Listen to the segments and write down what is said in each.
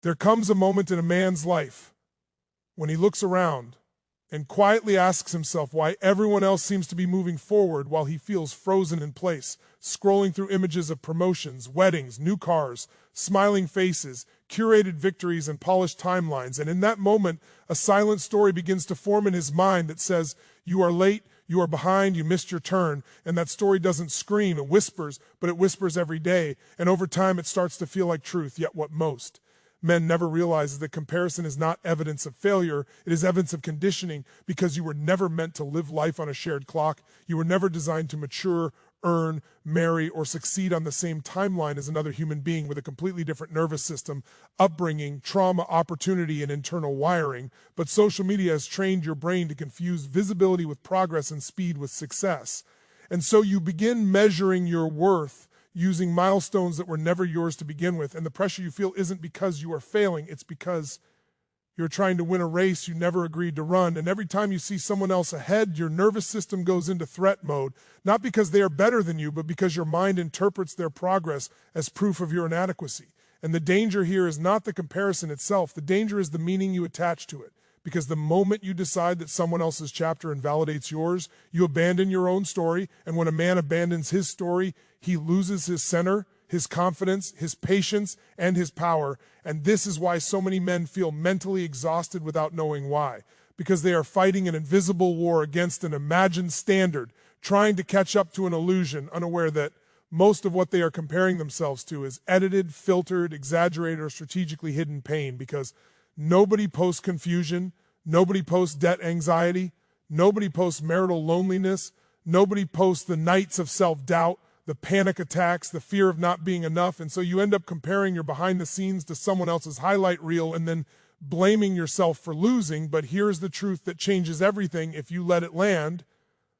There comes a moment in a man's life when he looks around and quietly asks himself why everyone else seems to be moving forward while he feels frozen in place, scrolling through images of promotions, weddings, new cars, smiling faces, curated victories, and polished timelines. And in that moment, a silent story begins to form in his mind that says, "You are late, you are behind, you missed your turn." And that story doesn't scream, it whispers, but it whispers every day. And over time, it starts to feel like truth, yet what most men never realize is that comparison is not evidence of failure. It is evidence of conditioning, because you were never meant to live life on a shared clock. You were never designed to mature, earn, marry, or succeed on the same timeline as another human being with a completely different nervous system, upbringing, trauma, opportunity, and internal wiring. But social media has trained your brain to confuse visibility with progress and speed with success. And so you begin measuring your worth using milestones that were never yours to begin with. And the pressure you feel isn't because you are failing, it's because you're trying to win a race you never agreed to run. And every time you see someone else ahead, your nervous system goes into threat mode, not because they are better than you, but because your mind interprets their progress as proof of your inadequacy. And the danger here is not the comparison itself. The danger is the meaning you attach to it. Because the moment you decide that someone else's chapter invalidates yours, you abandon your own story. And when a man abandons his story, he loses his center, his confidence, his patience, and his power. And this is why so many men feel mentally exhausted without knowing why. Because they are fighting an invisible war against an imagined standard, trying to catch up to an illusion, unaware that most of what they are comparing themselves to is edited, filtered, exaggerated, or strategically hidden pain. Because nobody posts confusion, nobody posts debt anxiety, nobody posts marital loneliness, nobody posts the nights of self-doubt, the panic attacks, the fear of not being enough. And so you end up comparing your behind the scenes to someone else's highlight reel and then blaming yourself for losing. But here's the truth that changes everything if you let it land.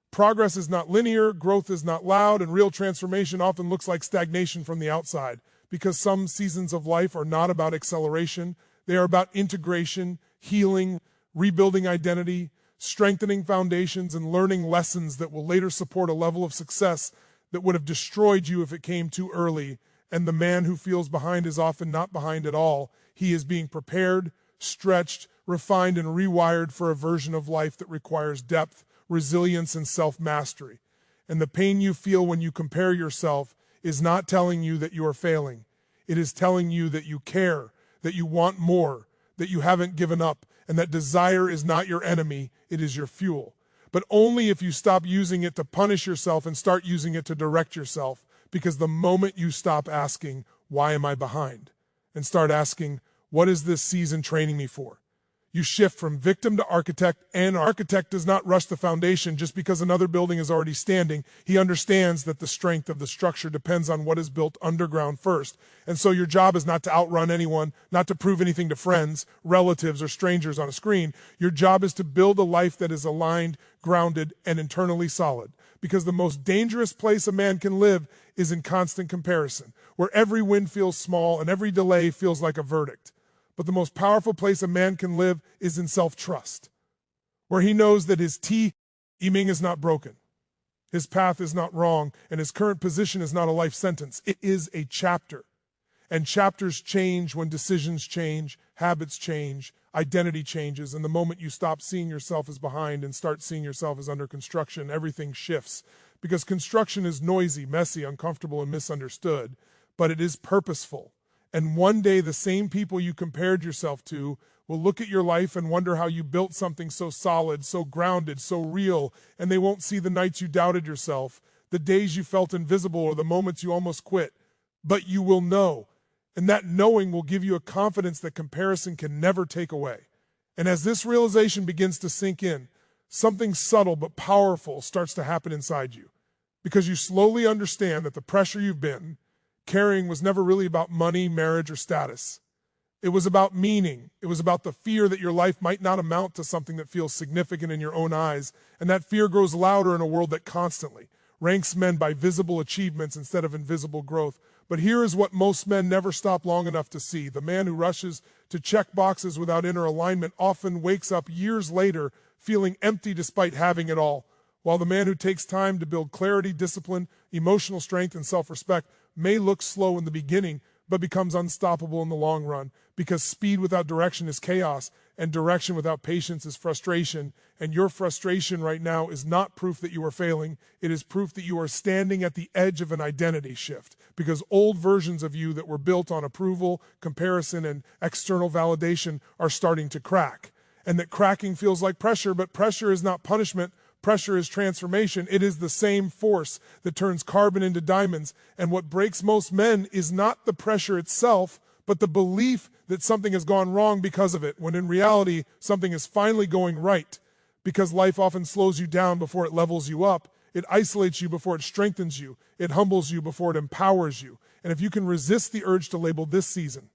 Progress is not linear, growth is not loud, and real transformation often looks like stagnation from the outside. Because some seasons of life are not about acceleration. They are about integration, healing, rebuilding identity, strengthening foundations, and learning lessons that will later support a level of success that would have destroyed you if it came too early. And the man who feels behind is often not behind at all. He is being prepared, stretched, refined, and rewired for a version of life that requires depth, resilience, and self-mastery. And the pain you feel when you compare yourself is not telling you that you are failing. It is telling you that you care, that you want more, that you haven't given up, and that desire is not your enemy, it is your fuel. But only if you stop using it to punish yourself and start using it to direct yourself. Because the moment you stop asking, "Why am I behind?" and start asking, "What is this season training me for?" you shift from victim to architect, and architect does not rush the foundation just because another building is already standing. He understands that the strength of the structure depends on what is built underground first. And so your job is not to outrun anyone, not to prove anything to friends, relatives, or strangers on a screen. Your job is to build a life that is aligned, grounded, and internally solid. Because the most dangerous place a man can live is in constant comparison, where every win feels small and every delay feels like a verdict. But the most powerful place a man can live is in self-trust, where he knows that his timing is not broken, his path is not wrong, and his current position is not a life sentence. It is a chapter. And chapters change when decisions change, habits change, identity changes, and the moment you stop seeing yourself as behind and start seeing yourself as under construction, everything shifts. Because construction is noisy, messy, uncomfortable, and misunderstood, but it is purposeful. And one day the same people you compared yourself to will look at your life and wonder how you built something so solid, so grounded, so real, and they won't see the nights you doubted yourself, the days you felt invisible, or the moments you almost quit. But you will know, and that knowing will give you a confidence that comparison can never take away. And as this realization begins to sink in, something subtle but powerful starts to happen inside you. Because you slowly understand that the pressure you've been carrying was never really about money, marriage, or status. It was about meaning. It was about the fear that your life might not amount to something that feels significant in your own eyes. And that fear grows louder in a world that constantly ranks men by visible achievements instead of invisible growth. But here is what most men never stop long enough to see. The man who rushes to check boxes without inner alignment often wakes up years later feeling empty despite having it all. While the man who takes time to build clarity, discipline, emotional strength, and self-respect may look slow in the beginning, but becomes unstoppable in the long run. because speed without direction is chaos, and direction without patience is frustration. And your frustration right now is not proof that you are failing. It is proof that you are standing at the edge of an identity shift, because old versions of you that were built on approval, comparison, and external validation are starting to crack. And that cracking feels like pressure, but pressure is not punishment. Pressure is transformation. It is the same force that turns carbon into diamonds. And what breaks most men is not the pressure itself, but the belief that something has gone wrong because of it, when in reality, something is finally going right. Because life often slows you down before it levels you up. It isolates you before it strengthens you. It humbles you before it empowers you. And if you can resist the urge to label this season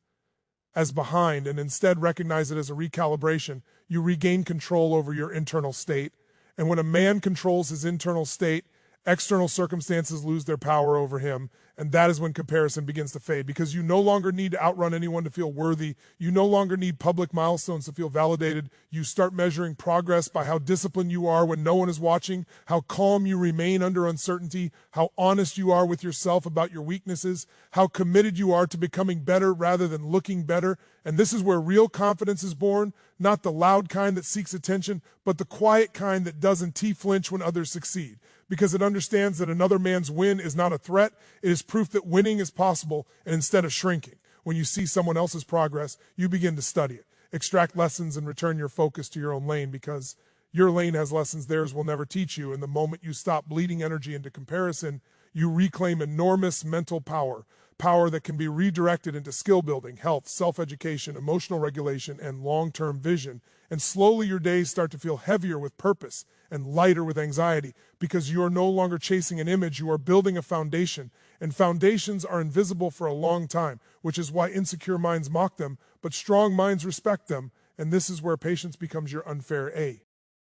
as behind and instead recognize it as a recalibration, you regain control over your internal state. And when a man controls his internal state, external circumstances lose their power over him. And that is when comparison begins to fade, because you no longer need to outrun anyone to feel worthy. You no longer need public milestones to feel validated. You start measuring progress by how disciplined you are when no one is watching, how calm you remain under uncertainty, how honest you are with yourself about your weaknesses, how committed you are to becoming better rather than looking better. And this is where real confidence is born, not the loud kind that seeks attention, but the quiet kind that doesn't flinch when others succeed. Because it understands that another man's win is not a threat. It is proof that winning is possible, and instead of shrinking, when you see someone else's progress, you begin to study it, extract lessons, and return your focus to your own lane, because your lane has lessons theirs will never teach you. And the moment you stop bleeding energy into comparison, you reclaim enormous mental power that can be redirected into skill building, health, self-education, emotional regulation, and long-term vision. And slowly your days start to feel heavier with purpose and lighter with anxiety, because you are no longer chasing an image, you are building a foundation. And foundations are invisible for a long time, which is why insecure minds mock them, but strong minds respect them. And this is where patience becomes your unfair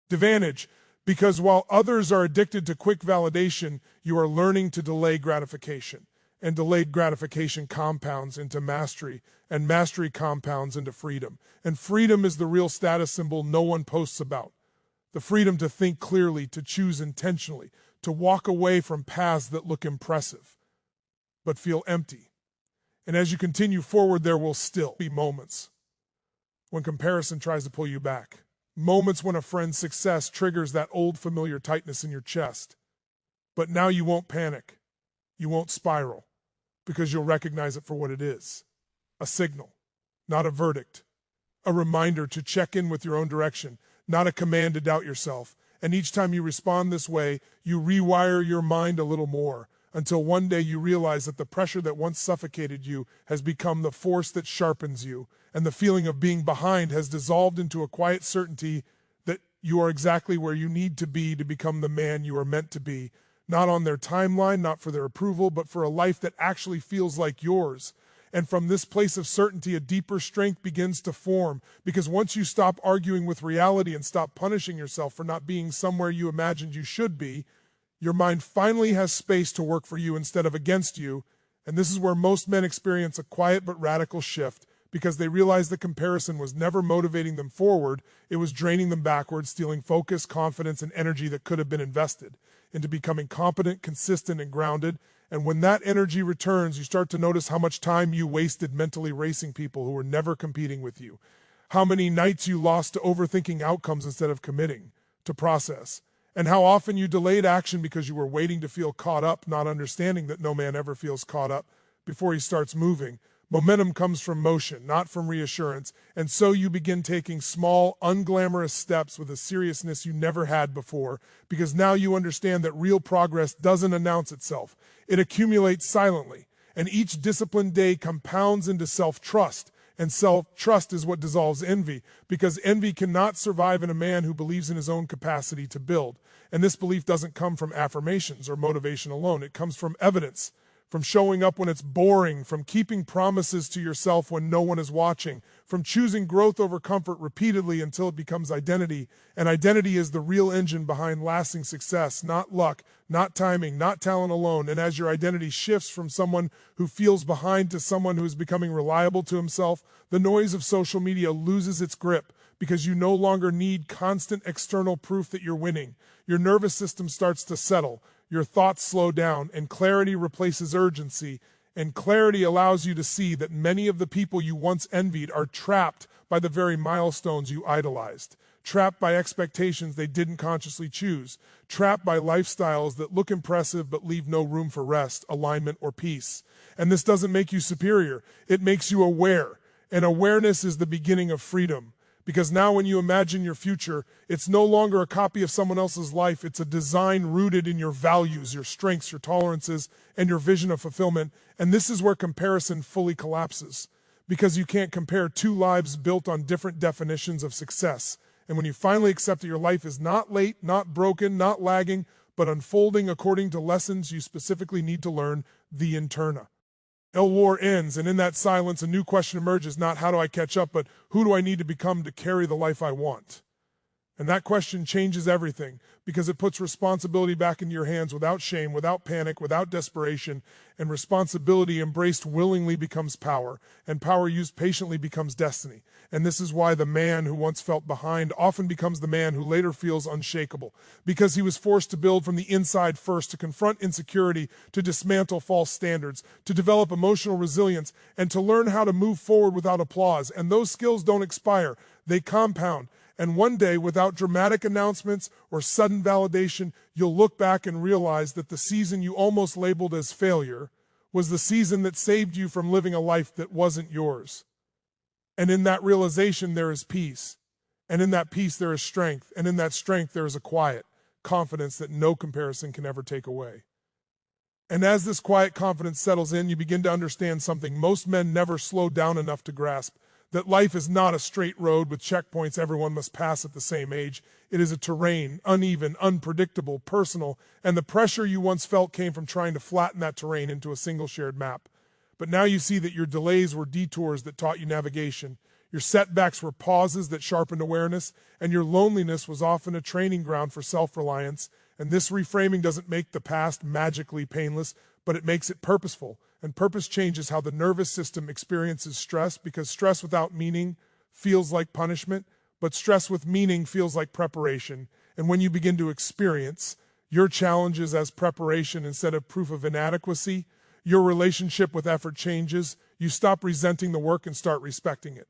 advantage. Because while others are addicted to quick validation, you are learning to delay gratification. And delayed gratification compounds into mastery, and mastery compounds into freedom. And freedom is the real status symbol no one posts about. The freedom to think clearly, to choose intentionally, to walk away from paths that look impressive, but feel empty. And as you continue forward, there will still be moments when comparison tries to pull you back. Moments when a friend's success triggers that old familiar tightness in your chest. But now you won't panic. You won't spiral, because you'll recognize it for what it is. A signal, not a verdict. A reminder to check in with your own direction, not a command to doubt yourself. And each time you respond this way, you rewire your mind a little more, until one day you realize that the pressure that once suffocated you has become the force that sharpens you, and the feeling of being behind has dissolved into a quiet certainty that you are exactly where you need to be to become the man you are meant to be. Not on their timeline, not for their approval, but for a life that actually feels like yours. And from this place of certainty, a deeper strength begins to form, because once you stop arguing with reality and stop punishing yourself for not being somewhere you imagined you should be, your mind finally has space to work for you instead of against you. And this is where most men experience a quiet but radical shift, because they realize that comparison was never motivating them forward. It was draining them backwards, stealing focus, confidence, and energy that could have been invested into becoming competent, consistent, and grounded. And when that energy returns, you start to notice how much time you wasted mentally racing people who were never competing with you. How many nights you lost to overthinking outcomes instead of committing to process. And how often you delayed action because you were waiting to feel caught up, not understanding that no man ever feels caught up before he starts moving. Momentum comes from motion, not from reassurance. And so you begin taking small, unglamorous steps with a seriousness you never had before, because now you understand that real progress doesn't announce itself. It accumulates silently. And each disciplined day compounds into self-trust. And self-trust is what dissolves envy, because envy cannot survive in a man who believes in his own capacity to build. And this belief doesn't come from affirmations or motivation alone. It comes from evidence. From showing up when it's boring, from keeping promises to yourself when no one is watching, from choosing growth over comfort repeatedly until it becomes identity. And identity is the real engine behind lasting success, not luck, not timing, not talent alone. And as your identity shifts from someone who feels behind to someone who is becoming reliable to himself, the noise of social media loses its grip, because you no longer need constant external proof that you're winning. Your nervous system starts to settle. Your thoughts slow down, and clarity replaces urgency. And clarity allows you to see that many of the people you once envied are trapped by the very milestones you idolized, trapped by expectations they didn't consciously choose, trapped by lifestyles that look impressive but leave no room for rest, alignment, or peace. And this doesn't make you superior. It makes you aware. And awareness is the beginning of freedom. Because now when you imagine your future, it's no longer a copy of someone else's life. It's a design rooted in your values, your strengths, your tolerances, and your vision of fulfillment. And this is where comparison fully collapses. Because you can't compare two lives built on different definitions of success. And when you finally accept that your life is not late, not broken, not lagging, but unfolding according to lessons you specifically need to learn, the interna. El war ends, and in that silence, a new question emerges, not how do I catch up, but who do I need to become to carry the life I want? And that question changes everything, because it puts responsibility back into your hands without shame, without panic, without desperation, and responsibility embraced willingly becomes power, and power used patiently becomes destiny. And this is why the man who once felt behind often becomes the man who later feels unshakable, because he was forced to build from the inside first, to confront insecurity, to dismantle false standards, to develop emotional resilience, and to learn how to move forward without applause. And those skills don't expire, they compound. And one day, without dramatic announcements or sudden validation, you'll look back and realize that the season you almost labeled as failure was the season that saved you from living a life that wasn't yours. And in that realization, there is peace. And in that peace, there is strength. And in that strength, there is a quiet confidence that no comparison can ever take away. And as this quiet confidence settles in, you begin to understand something most men never slow down enough to grasp. That life is not a straight road with checkpoints everyone must pass at the same age. It is a terrain, uneven, unpredictable, personal, and the pressure you once felt came from trying to flatten that terrain into a single shared map. But now you see that your delays were detours that taught you navigation. Your setbacks were pauses that sharpened awareness, and your loneliness was often a training ground for self-reliance. And this reframing doesn't make the past magically painless, but it makes it purposeful. And purpose changes how the nervous system experiences stress, because stress without meaning feels like punishment, but stress with meaning feels like preparation. And when you begin to experience your challenges as preparation instead of proof of inadequacy, your relationship with effort changes. You stop resenting the work and start respecting it.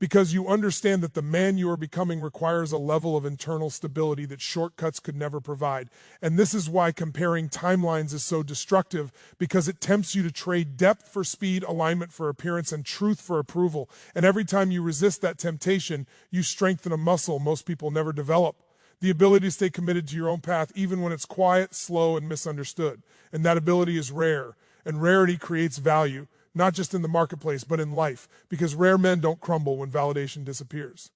Because you understand that the man you are becoming requires a level of internal stability that shortcuts could never provide. And this is why comparing timelines is so destructive, because it tempts you to trade depth for speed, alignment for appearance, and truth for approval. And every time you resist that temptation, you strengthen a muscle most people never develop. The ability to stay committed to your own path, even when it's quiet, slow, and misunderstood. And that ability is rare. And rarity creates value. Not just in the marketplace, but in life, because rare men don't crumble when validation disappears.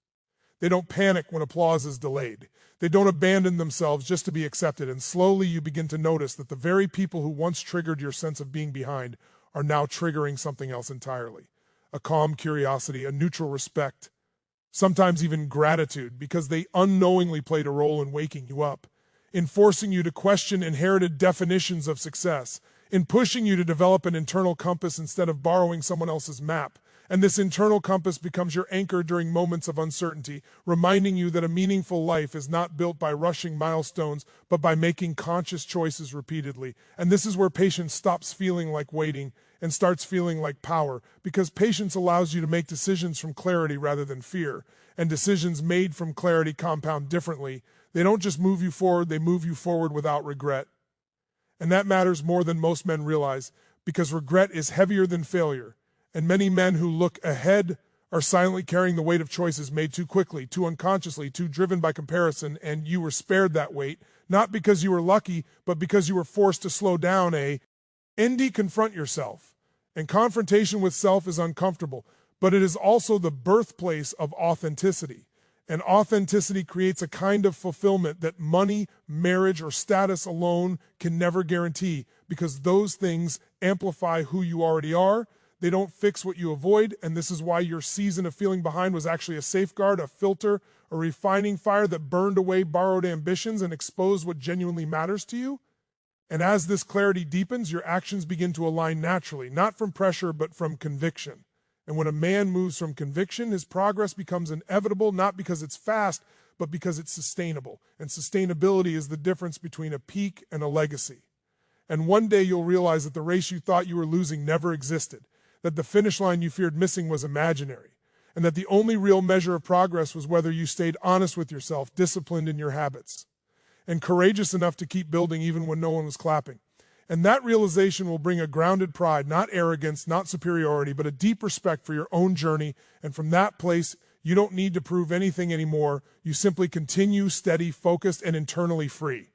They don't panic when applause is delayed. They don't abandon themselves just to be accepted, and slowly you begin to notice that the very people who once triggered your sense of being behind are now triggering something else entirely. A calm curiosity, a neutral respect, sometimes even gratitude, because they unknowingly played a role in waking you up, in forcing you to question inherited definitions of success, in pushing you to develop an internal compass instead of borrowing someone else's map. And this internal compass becomes your anchor during moments of uncertainty, reminding you that a meaningful life is not built by rushing milestones, but by making conscious choices repeatedly. And this is where patience stops feeling like waiting and starts feeling like power, because patience allows you to make decisions from clarity rather than fear. And decisions made from clarity compound differently. They don't just move you forward, they move you forward without regret. And that matters more than most men realize, because regret is heavier than failure. And many men who look ahead are silently carrying the weight of choices made too quickly, too unconsciously, too driven by comparison, and you were spared that weight, not because you were lucky, but because you were forced to slow down. Confront yourself. And confrontation with self is uncomfortable, but it is also the birthplace of authenticity. And authenticity creates a kind of fulfillment that money, marriage, or status alone can never guarantee, because those things amplify who you already are. They don't fix what you avoid, and this is why your season of feeling behind was actually a safeguard, a filter, a refining fire that burned away borrowed ambitions and exposed what genuinely matters to you. And as this clarity deepens, your actions begin to align naturally, not from pressure, but from conviction. And when a man moves from conviction, his progress becomes inevitable, not because it's fast, but because it's sustainable. And sustainability is the difference between a peak and a legacy. And one day you'll realize that the race you thought you were losing never existed, that the finish line you feared missing was imaginary, and that the only real measure of progress was whether you stayed honest with yourself, disciplined in your habits, and courageous enough to keep building even when no one was clapping. And that realization will bring a grounded pride, not arrogance, not superiority, but a deep respect for your own journey. And from that place, you don't need to prove anything anymore. You simply continue steady, focused, and internally free.